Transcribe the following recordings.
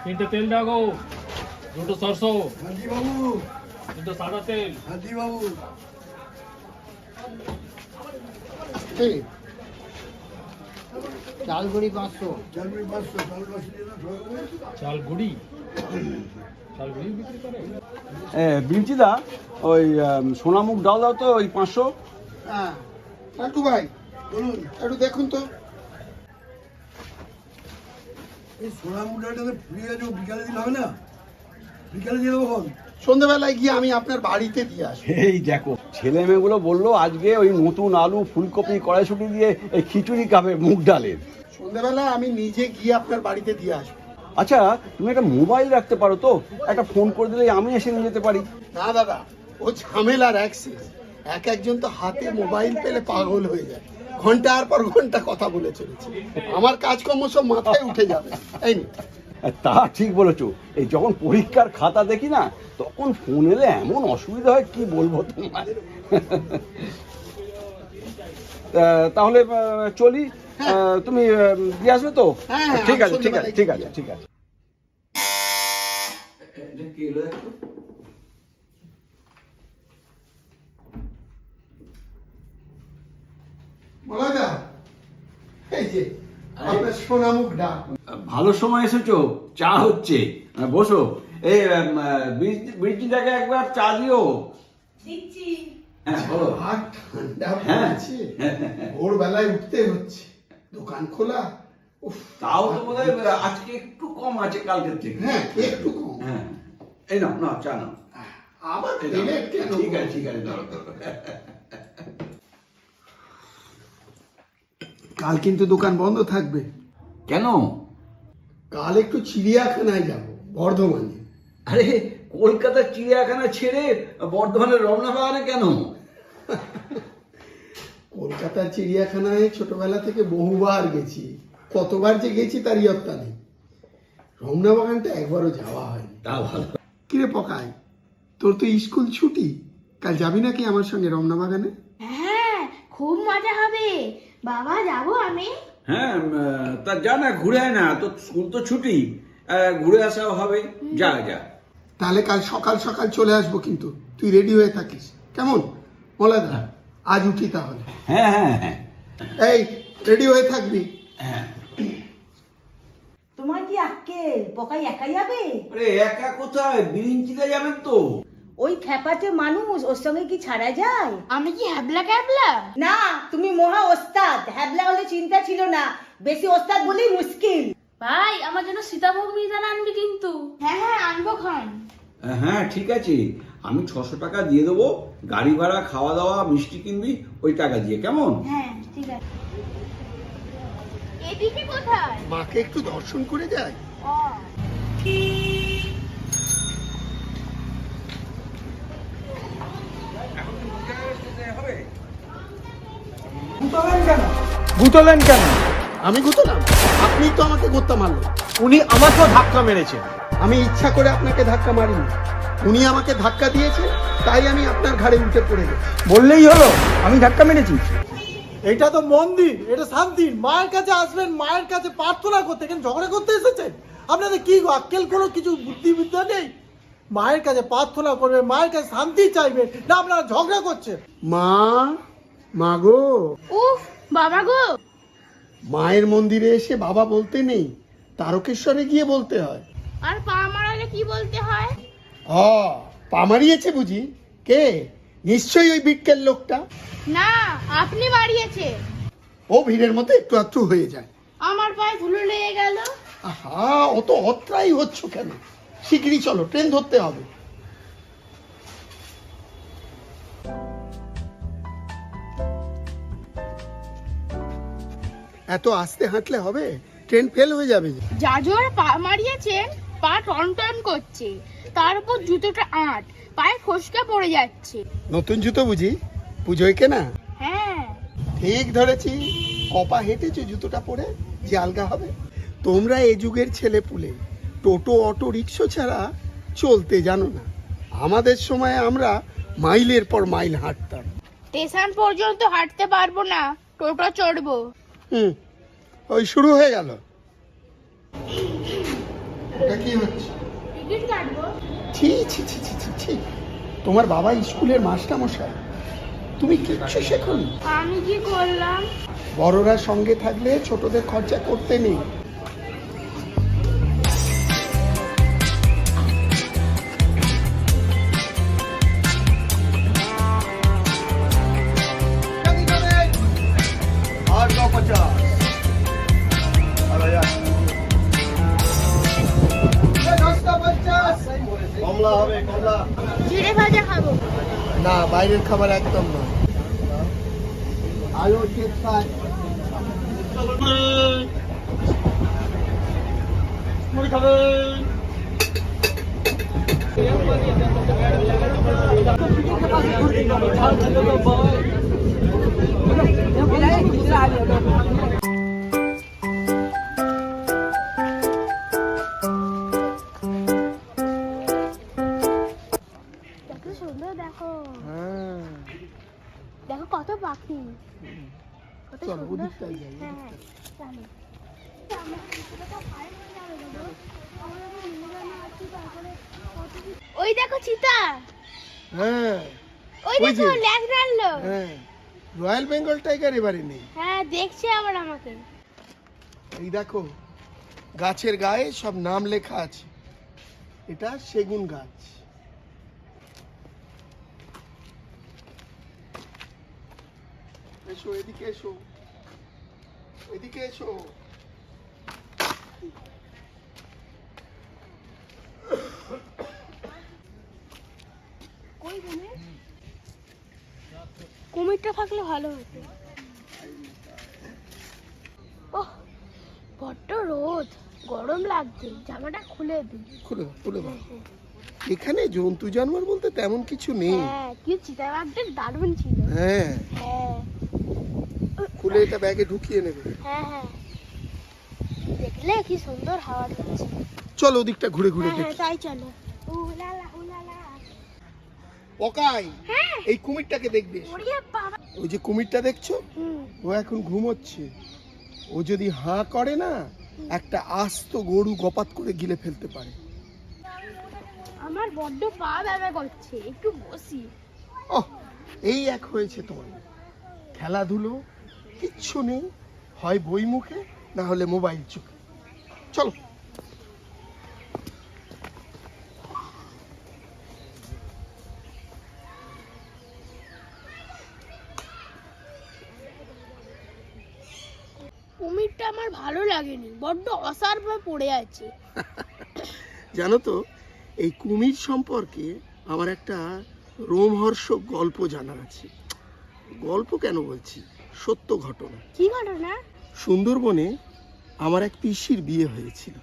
তিনটে তেল ডাগো, দুটো সরষো, হাজি বাবু, দুটো সাদা তেল। হাজি বাবু। চাল গুঁড়ি 500। চালগুড়ি 500, চাল 500 দিয়ে দাও, চাল গুড়ি, চাল গুড়ি বিক্রি করে। বিঞ্চিদা ওই সোনামুখ ডাল দাও তো ওই 500। হ্যাঁ কাকু ভাই বলুন। একটু দেখুন তো। এই সোনা মুদ্রাটা ফ্রি আছে, বিকালে দিলে হবে না? বিকালে দিয়ে দেবো কখন? সন্ধ্যাবেলায় গিয়ে আমি আপনার বাড়িতে দিয়ে আসবো। এই দেখো ছেলে মেয়েগুলো বললো আজকে ওই নতুন আলু ফুলকপি কড়াইশুটি দিয়ে এই খিচুড়ি খাবে মুগ ডালের। সন্ধ্যাবেলায় আমি নিজে গিয়ে আপনার বাড়িতে দিয়ে আসবো। আচ্ছা তুমি একটা মোবাইল রাখতে পারো তো, একটা ফোন করে দিলে আমি এসে নিয়ে যেতে পারি। না দাদা, ও ঝামেলার অ্যাক্সেস। একজন তো হাতে মোবাইল পেলে পাগল হয়ে যায়, ঘন্টার পর ঘন্টা কথা বলে চলেছে। আমার কাজকর্ম সব মাথায় উঠে যাবে। এই নিন। তা ঠিক বলেছো, এই যখন পরীক্ষার খাতা দেখি না তখন ফোন এলে এমন অসুবিধা হয় কি বলবো তোমার। তাহলে চলি, তুমি দিয়ে আসবে তো? হ্যাঁ, ঠিক আছে আমি ঠিক আছে সন্ধ্যাবেলায় ঠিক গিয়ে আছে ঠিক আছে। বলা যা, এই যে আপনার সোনামুখ ডাল। ভালো সময় এসেছো, চা হচ্ছে, বসো। এই বৃষ্টিটাকে একবার চা দিও। হ্যাঁ বলো। আর ঠান্ডা হ্যাঁ। পড়েছে, ভোরবেলায় উঠতে হচ্ছে, দোকান খোলা। উফ, তাও তো বোধ হয় আজকে একটু কম আছে কালকের থেকে। হ্যাঁ একটু কম। হ্যাঁ এই নাও না চা নাও। আবার এই নাও। প্লেট কেন? ঠিক আছে ঠিক আছে ধরো ধরো। কাল কিন্তু দোকান বন্ধ থাকবে। কেন? কাল একটু চিড়িয়াখানায় যাব, বর্ধমানে। আরে কলকাতার চিড়িয়াখানা ছেড়ে বর্ধমানের রমনা বাগানে কেন? কলকাতার চিড়িয়াখানায় ছোটবেলা থেকে বহুবার গেছি, কতবার যে গেছি তার ইয়ত্তা নেই। রমনা বাগানটা একবারও যাওয়া হয়নি। তা ভালো। কিরে পকায়, তোর তো স্কুল ছুটি, কাল যাবি নাকি আমার সঙ্গে রমনা বাগানে? হ্যাঁ, খুব মজা হবে বাবা, যাবো আমি। হ্যাঁ তা যা না, ঘুরে আয় না, তো স্কুল তো ছুটি, ঘুরে আসাও হবে। যা যা। তাহলে কাল সকাল সকাল চলে আসবো, কিন্তু তুই রেডি হয়ে থাকিস কেমন? মলাদা, আজ উঠি তাহলে। হ্যাঁ হ্যাঁ হ্যাঁ এই রেডি হয়ে থাকবি। হ্যাঁ। তোমার কি আক্কেল, পকাই একা যাবে? আরে একা কোথায়, বিরিঞ্চিতে যাবেন তো। ওই খ্যাপাটে মানুষ, ওর সঙ্গে কি ছাড়া যায়? আমি কি হ্যাবলা ক্যাবলা? না, তুমি মহা ওস্তাদ। হ্যাবলা হলে চিন্তা ছিল না, বেশি ওস্তাদ বলেই মুশকিল। ভাই, আমার জন্য সীতাভোগ মিহিদান আনবি কিন্তু। হ্যাঁ হ্যাঁ আনবো খান। হ্যাঁ ঠিক আছে, আমি 600 টাকা দিয়ে দেবো, গাড়ি ভাড়া খাওয়া দাওয়া মিষ্টি কিনবি ওই টাকা দিয়ে, কেমন? হ্যাঁ ঠিক আছে। এদিকে কোথায়? মাকে একটু দর্শন করে যায়। ও গুতলেন কেন? আমি গুতলাম? আপনি তো আমাকে গোত্তা মারলেন। উনি আমাকেও ধাক্কা মেরেছেন। আমি ইচ্ছা করে আপনাকে ধাক্কা মারিনি, উনি আমাকে ধাক্কা দিয়েছেন, তাই আমি আপনার ঘাড়ে উঠে পড়ে গেছি। বললেই হলো আমি ধাক্কা মেরেছি। এটা তো মন্দির, এটা শান্তির। মায়ের কাছে আসবেন, মায়ের কাছে প্রার্থনা করতে, কেন ঝগড়া করতে এসেছেন? আপনাদের কি আক্কেল কোনো কিছু বুদ্ধিবিদ্যা নেই? মায়ের কাছে প্রার্থনা করবেন, মায়ের কাছে শান্তি চাইবেন, না আপনারা ঝগড়া করছেন? মা গো, উফ বাবা গো। মায়ের মন্দিরে এসে বাবা বলতে নেই, তারকেশ্বরে গিয়ে বলতে হয়। আর পা মারালে কি বলতে হয়? পা মারিয়েছে বুঝি? কে? নিশ্চয়ই ওই বিটকেল লোকটা। না, আপনি মারিয়েছে। ও ভিড়ের মধ্যে একটু আধটু হয়ে যায়। আমার পায়ে ধুলো লেগে গেল। আহা, অত অত্রাই হচ্ছ কেন? শিগগিরই চলো, ট্রেন ধরতে হবে। এত আস্তে হাঁটলে হবে? ট্রেন ফেল হয়ে যাবে যে। জাজর পা মারিয়েছেন, পা টনটন করছে, তার উপর জুতোটা আঁট, পায়ে ফসকা পড়ে যাচ্ছে। নতুন জুতো বুঝি? পুজোয় কেনা? হ্যাঁ। ঠিক ধরেছি। কপা হেঁটেছো জুতোটা পরে যে আলগা হবে? তোমরা এ যুগের ছেলে পুলে টোটো অটো রিক্সা ছাড়া চলতে জানো না। আমাদের সময় আমরা মাইলের পর মাইল হাঁটতাম। স্টেশন পর্যন্ত হাঁটতে পারবো না, টোটো চড়বো। ওই শুরু হয়ে গেল। এটা কি হচ্ছে? টিকিট কাটবো। ছি ছি ছি ছি ছি ছি, তোমার বাবা স্কুলের মাস্টারমশাই, তুমি কিচ্ছু শেখোনি। আমি কি করলাম? বড়রা সঙ্গে থাকলে ছোটদের খরচা করতে নেই। আর 950 কমলা হবে, কমলা। জিরে ভাজা খাবো। না, বাইরের খাবার একদম নয়। আলু চিপস খাই। মুড়ি খাবে। দেখো সুন্দর, দেখো হ্যাঁ, দেখো কত পাখি, কত চলো সুন্দর। ওদিকটাই যাই। হ্যাঁ, চলো। আমরা কিছুটা পায়ে হয়ে যাবে দাদু। আমরা তো নির্বাণে আছি, তারপরে ওই দেখো চিতা, হ্যাঁ ওই ওই দেখো যে। ল্যাগ রাখলো। হ্যাঁ, রয়্যাল বেঙ্গল টাইগার এবারে নেই। হ্যাঁ, দেখছে আবার আমাকে। এই দেখো, গাছের গায়ে সব নাম লেখা আছে। এটা সেগুন গাছ। এসো, এদিকে এসো, এদিকে এসো। কই কুমির? কুমিরটা থাকলে ভালো হতো। ওহ, বড্ড রোদ, গরম লাগছে, জামাটা খুলে দিই। খুলে দাও, খুলে দাও। এখানে জন্তু জানোয়ার বলতে তেমন কিছু নেই। হ্যাঁ, কি চিতাবাঘটা দারুণ ছিল। হ্যাঁ, হ্যাঁ খুলে এটা ব্যাগে ঢুকিয়ে নেবে। হ্যাঁ হ্যাঁ, দেখলে কি সুন্দর হাওয়া দিচ্ছে। চলো ওদিকটা ঘুরে ঘুরে হ্যাঁ হ্যাঁ, দেখি। তাই চলো। উলালা উলালা। ওকাই, হ্যাঁ, এই কুমিরটাকে দেখবে। ওরে বাবা। ওই যে কুমিরটা দেখছো, হুম, ও এখন ঘুমোচ্ছে। ও যদি হাঁ করে না, একটা আস্ত গরু গপাত করে গিলে ফেলতে পারে। আমার বড্ড পা ব্যথা করছে, একটু বসি। ওহ, এই এক হয়েছে তোমার। খেলাধুলো কিচ্ছু নেই, হয় বই মুখে না হলে মোবাইল চোখে। চলো। কুমিরটা আমার ভালো লাগেনি, বড্ড অসার ভাবে পড়ে আছে। জানো তো, এই কুমির সম্পর্কে আমার একটা রোমহর্ষক গল্প জানা আছে। গল্প কেন বলছি, সত্য ঘটনা। কি ঘটনা? সুন্দরবনে আমার এক পিসির বিয়ে হয়েছিল।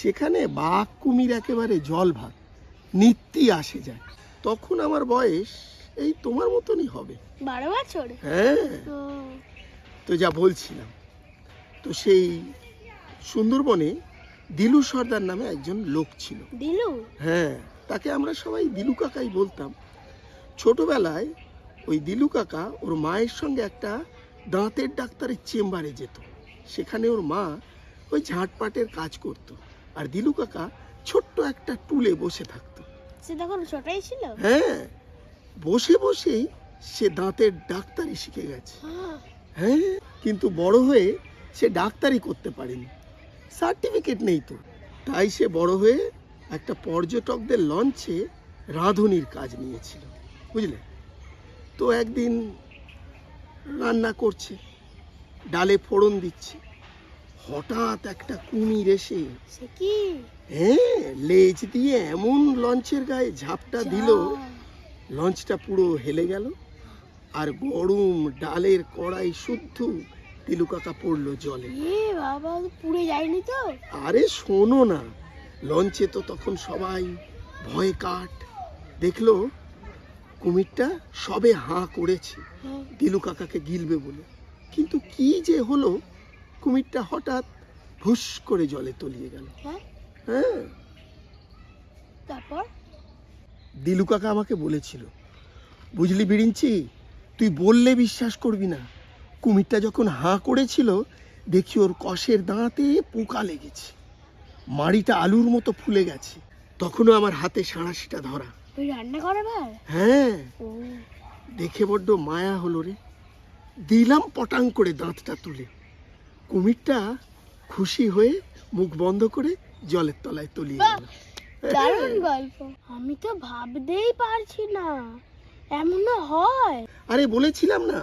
সেখানে বাঘ কুমির একেবারে জল ভাত, নিত্যই আসে যায়। তখন আমার বয়স এই তোমার মতনই হবে। 12 বছর? হ্যাঁ, তো তো যা বলছিলাম, তো সেই সুন্দরবনে দিলু সর্দার নামে একজন লোক ছিল। দিলু? হ্যাঁ, তাকে আমরা সবাই দিলু কাকাই বলতাম। ছোটবেলায় ওই দিলু কাকা ওর মায়ের সঙ্গে একটা দাঁতের ডাক্তারের চেম্বারে যেত। সেখানে ওর মা ওই ঝাঁটপাটের কাজ করত, আর দিলু কাকা ছোট্ট একটা টুলে বসে থাকতো। সে তখন ছোটই ছিল? হ্যাঁ, বসে বসেই সে দাঁতের ডাক্তারি শিখে গেছে। হ্যাঁ, কিন্তু বড় হয়ে সে ডাক্তারি করতে পারেনি, সার্টিফিকেট নেই তো। তাই সে বড় হয়ে একটা পর্যটকদের লঞ্চে রাঁধুনির কাজ নিয়েছিল, বুঝলে। তো একদিন রান্না করছে, ডালে ফোড়ন দিচ্ছে, হঠাৎ একটা কুমির এসে, সে কি? হ্যাঁ, লেজ দিয়ে এমন লঞ্চের গায়ে ঝাপটা দিল, লঞ্চটা পুরো হেলে গেল। আর গরম ডালের কড়াই শুদ্ধ দিলু কাকা পড়লো জলে। এ বাবা, পুড়ে যায়নি তো? আরে শোনো না, লঞ্চে তো তখন সবাই ভয় কাট। দেখলো কুমিরটা সবে হাঁ করেছে দিলু কাকাকে গিলবে বলে, কিন্তু কি যে হলো, কুমিরটা হঠাৎ ভুস করে জলে তলিয়ে গেল। হ্যাঁ, হ্যাঁ, তারপর? দিলু কাকা আমাকে বলেছিল, বুঝলি বিরিঞ্চি, তুই বললে বিশ্বাস করবি না, কুমিরটা যখন হাঁ করেছিল দেখি ওর কষের দাঁতে পোকা লেগেছে। মাড়িটা আলুর মতো ফুলে গেছে। তখনও আমার হাতে সাঁড়াশিটা ধরা। তুই রান্না করে ভাই? হ্যাঁ, ও দেখে বড্ড মায়া হলো রে। দিলাম পটাং করে দাঁতটা তুলে। কুমিরটা খুশি হয়ে মুখ বন্ধ করে জলের তলায় তলিয়ে গেল। দারুণ গল্প। আমি তো ভাবতেই পারছি না এমনও হয়। আরে বলেছিলাম না,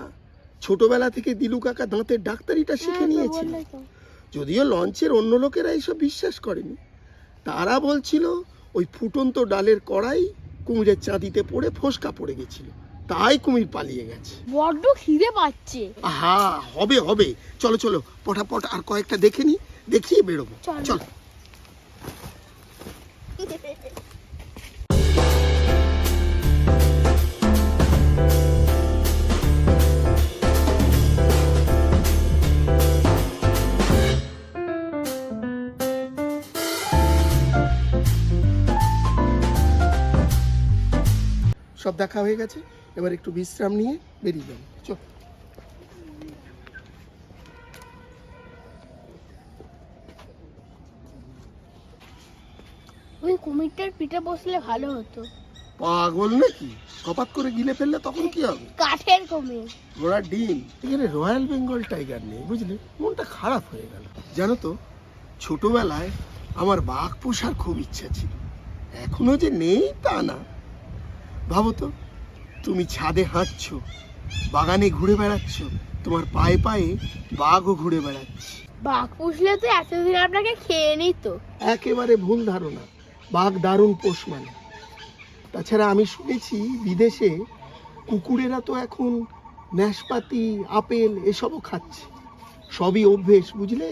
ছোটবেলা থেকে দিলু কাকা দাঁতের ডাক্তারিটা শিখে হ্যাঁ, তো নিয়েছিল। বললে তো। যদিও লঞ্চের অন্য লোকেরা এইসব বিশ্বাস করেনি, তারা বলছিল ওই ফুটন্ত ডালের কড়াই কুমিরের চাঁদিতে পড়ে ফোসকা পড়ে গেছিল, তাই কুমির পালিয়ে গেছে। বড্ড খিদে পাচ্ছে। আহা, হবে হবে, চলো চলো পটাপট আর কয়েকটা দেখে নি, দেখিয়ে বেরোবো। চলো। চলো। সব দেখা হয়ে গেছে, এবার একটু বিশ্রাম নিয়ে বেরিয়ে যাবো। চল। ওই কুমিরটার পিঠে বসলে ভালো হতো। পাগল নাকি? কপাত করে গিলে ফেললে তখন কি হবে? কাঠের কুমির। ঘোড়ার ডিম। এখানে রয়্যাল বেঙ্গল টাইগার নেই, বুঝলে? মনটা খারাপ হয়ে গেল। জানো তো, ছোটবেলায় আমার বাঘ পোষার খুব ইচ্ছা ছিল, এখনো যে নেই তা না। ভাবো তো, তুমি ছাদে হাঁটছো, বাগানে ঘুরে বেড়াচ্ছ, তোমার পায়ে পায়ে বাঘও ঘুরে বেড়াচ্ছে। বাঘ পুষলে তো এতদিন আপনাকে খেয়ে নিত। একেবারে ভুল ধারণা, বাঘ দারুণ পোষ মানে। তাছাড়া আমি শুনেছি বিদেশে কুকুরেরা তো এখন নাশপাতি, আপেল এসবও খাচ্ছে। সবই অভ্যেস, বুঝলে?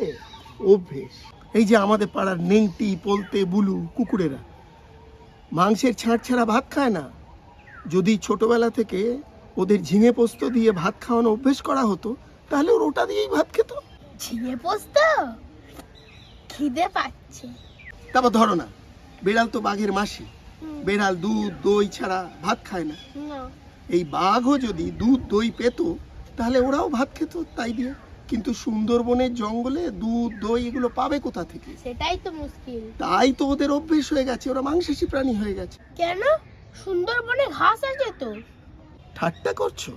অভ্যেস। এই যে আমাদের পাড়ার নেংটি, পোলতে, বুলু কুকুরেরা মাংসের ছাড় ছাড়া ভাত খায় না। যদি ছোটবেলা থেকে ওদের ঝিঙে পোস্ত দিয়ে ভাত খাওয়ানো অভ্যেস করা হতো, তাহলে ওর ওটা দিয়েই ভাত খেত। ঝিঙে পোস্ত? খিদে পাচ্ছে। তারপর ধরো না, বেড়াল তো বাঘের মাসি। বেড়াল দুধ দই ছাড়া ভাত খায় না। না। এই বাঘও যদি দুধ দই পেত, তাহলে ওরাও ভাত খেত তাই দিয়ে। কিন্তু সুন্দরবনের জঙ্গলে দুধ দই এগুলো পাবে কোথা থেকে? সেটাই তো মুশকিল। তাই তো ওদের অভ্যেস হয়ে গেছে, ওরা মাংসাশী প্রাণী হয়ে গেছে। কেন? সুন্দরবনে ঘাস আছে তো। ঠাট্টা করছো?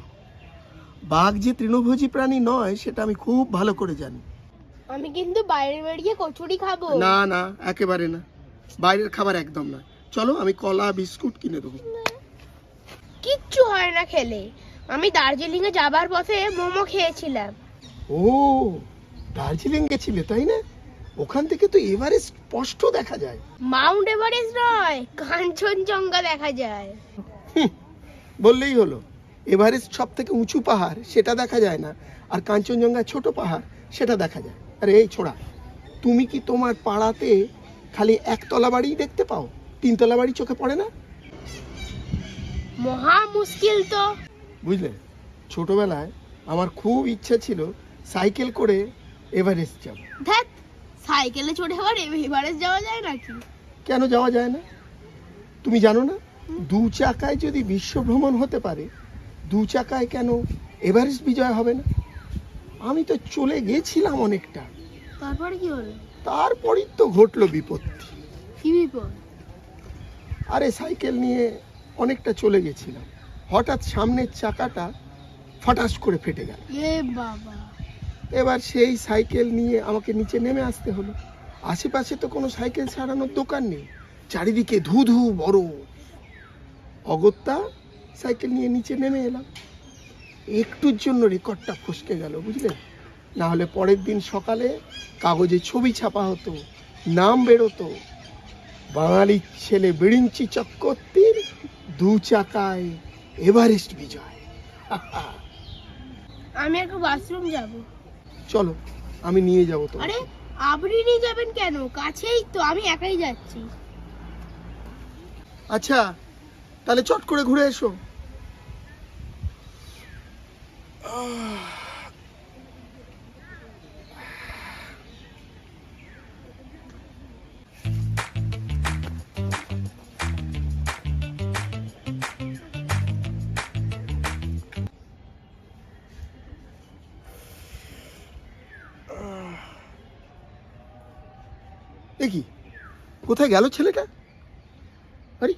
বাঘ যে তৃণভোজী প্রাণী নয় সেটা আমি খুব ভালো করে জানি। আমি কিন্তু বাইরে বেরিয়ে কচুরি খাবো। না না, একেবারে না, বাইরের খাবার একদম না। চলো, আমি কলা বিস্কুট কিনে দেবো। কিচ্ছু হয় না খেলে। আমি দার্জিলিং এ যাবার পথে মোমো খেয়েছিলাম। ও, দার্জিলিং গেছিলে তাই না? ওখান থেকে তো এভারেস্ট স্পষ্ট দেখা যায়। মাউন্ট এভারেস্ট নয়, কাঞ্চনজঙ্ঘা দেখা যায়। বললেই হলো, এভারেস্ট সব থেকে উঁচু পাহাড়, সেটা দেখা যায় না, আর কাঞ্চনজঙ্ঘা ছোট পাহাড়, সেটা দেখা যায়। আরে এই ছোড়া, তুমি কি তোমার পাড়াতে খালি একতলা বাড়ি দেখতে পাও? তিনতলা বাড়ি চোখে পড়ে না? মহা মুশকিল তো। বুঝলে, ছোটবেলায় আমার খুব ইচ্ছা ছিল সাইকেল করে এভারেস্ট যাব। ধ্যাৎ, সাইকেলে চড়ে আবার এভারেস্ট যাওয়া যায় নাকি? কেন যাওয়া যায় না? তুমি জানো না, দু চাকায় যদি বিশ্ব ভ্রমণ হতে পারে, দু চাকায় কেন এভারেস্ট বিজয় হবে না? আমি তো চলে গেছিলাম অনেকটা। তারপরে কি হলো? তারপরই তো ঘটলো বিপত্তি। কি বিপদ? আরে সাইকেল নিয়ে অনেকটা চলে গেছিলাম, হঠাৎ সামনের চাকাটা ফটাস করে ফেটে গেল। এ বাবা। এবার সেই সাইকেল নিয়ে আমাকে নিচে নেমে আসতে হলো। আশেপাশে তো কোনো সাইকেল সারানোর দোকান নেই, চারিদিকে ধু ধু বরফ। অগত্যা সাইকেল নিয়ে নিচে নেমে এলাম। একটুর জন্য রেকর্ডটা ফসকে গেল, বুঝলে? না হলে পরের দিন সকালে কাগজে ছবি ছাপা হতো, নাম বেরোতো, বাঙালির ছেলে বিড়িঞ্চি চক্রবর্তীর দু চাকায় এভারেস্ট বিজয়। আমি একটু বাথরুম যাব। চলো, আমি নিয়ে যাবো তো। আরে, আপনি নিয়ে যাবেন কেন? কাছেই তো, আমি একাই যাচ্ছি। আচ্ছা, তাহলে চট করে ঘুরে এসো। দেখি কোথায় গেল ছেলেটা? আরে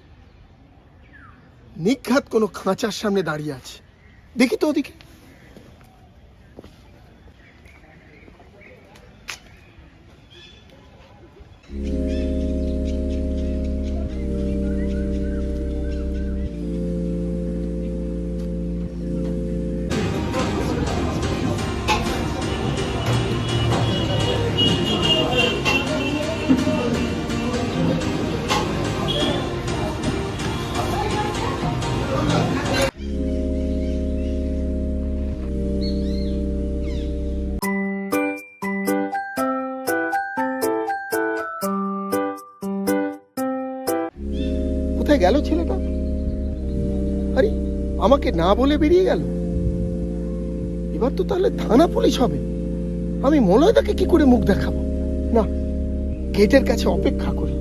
নিঘাত কোনো খাঁচার সামনে দাঁড়িয়ে আছে, দেখি তো ওদিকে। কোথায় গেল ছেলেটা? আরে আমাকে না বলে বেরিয়ে গেল। এবার তো তাহলে থানা পুলিশ হবে। আমি মলয়দাকে কি করে মুখ দেখাবো? না, গেটের কাছে অপেক্ষা করি।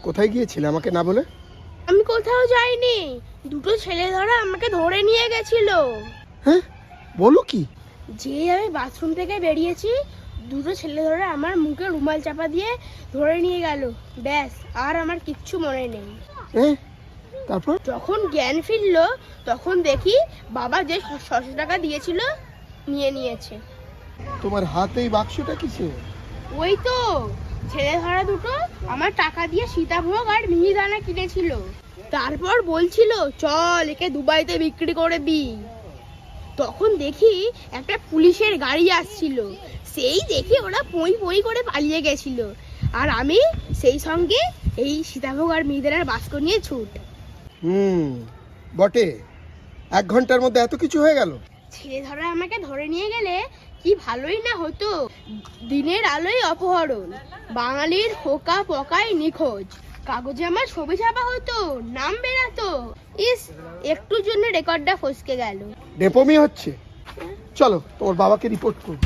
কোথায় গিয়েছিলে আমাকে না বলে? আমি কোথাও যাইনি, দুটো ছেলে ধরা আমাকে ধরে নিয়ে গেছিল। হ্যাঁ, বলো কি? যে আমি বাথরুম থেকে বেরিয়েছি, দুটো ছেলে ধরে আমার মুখে রুমাল চাপা দিয়ে ধরে নিয়ে গেল। ব্যাস, আর আমার কিচ্ছু মনে নেই। হ্যাঁ, তারপর? যখন জ্ঞান ফিরলো তখন দেখি বাবা যে 600 টাকা দিয়েছিল নিয়ে নিয়েছে। তোমার হাতে এই বাক্সটা কিসে? ওই তো ছেলে ধরা দুটো আমার টাকা দিয়ে সীতাভোগ আর মিহিদানা কিনেছিল। তারপর বলছিল চল একে দুবাইতে বিক্রি করে দিই। তখন দেখি একটা পুলিশের গাড়ি আসছিল, সেই দেখে ওরা পই পই করে পালিয়ে গেছিল। আর আমি সেই সঙ্গে এই সীতাভোগ আর মিহিদানার বাস্ক নিয়ে ছুট। বটে, 1 ঘন্টার মধ্যে এত কিছু হয়ে গেল। ছেলে ধরা আমাকে ধরে নিয়ে গেলে কি ভালোই না হতো। দিনের আলোয় অপহরণ, বাঙালির হোকা পকাই নিখোঁজ, কাগজে আমার ছবি ছাপা হতো, নাম বেরাতো। ইস, একটুর জন্য রেকর্ডটা ফসকে গেল। ডেপমি হচ্ছে। চলো তোমার বাবাকে রিপোর্ট করবো।